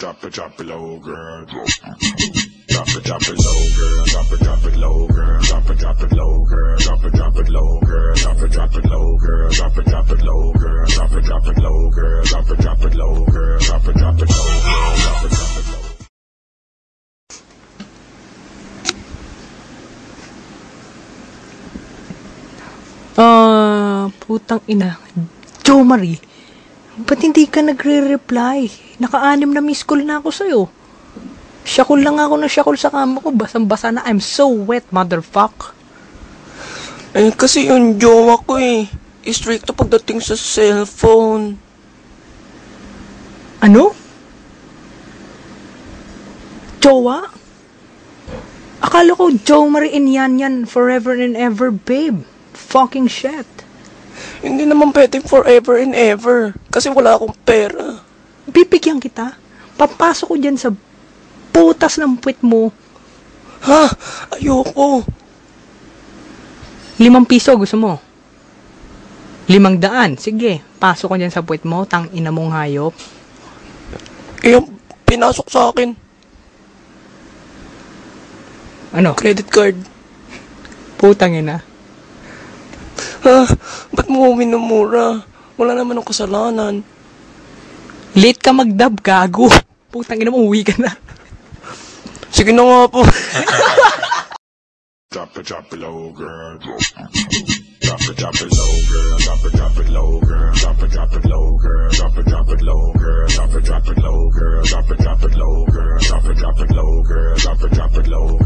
Drop it low, girl. Drop it low, girl. Drop it low, girl. Drop it low, girl. Drop it low, girl. Drop it low, girl. Drop it low, girl. Drop it low, girl. Drop it low, girl. Drop it low, girl. Drop it low, girl. Putang ina. Jo Marie, ba't hindi ka nagre-reply? Naka-6 na miss call na ako sa'yo. Syakol lang ako na syakol sa kama ko. Basang-basa na. I'm so wet, motherfuck. Kasi yung jowa ko stricto pagdating sa cellphone. Ano? Jowa? Akala ko Jo Marie and yan forever and ever, babe. Fucking shit. Hindi naman pwedeng forever and ever. Kasi wala akong pera. Bibigyan kita. Papasok ko dyan sa putas ng puwit mo. Ha? Ayoko. 5 piso gusto mo? 500. Sige, pasok ko dyan sa puwit mo. Tang ina mong hayop. Pinasok sa akin. Ano? Credit card. Putang ina. Ha? Ba't mo minumura? Wala naman ang kasalanan. Late ka mag-dub, gago. Putang ina mo, uwi ka na. Sige na nga po. Drop it low, girl. Drop it low, girl. Drop it low, girl. Drop it low, girl. Drop it low, girl. Drop it low, girl. Drop it low, girl. Drop it low, girl. Drop it low, girl. Drop it low.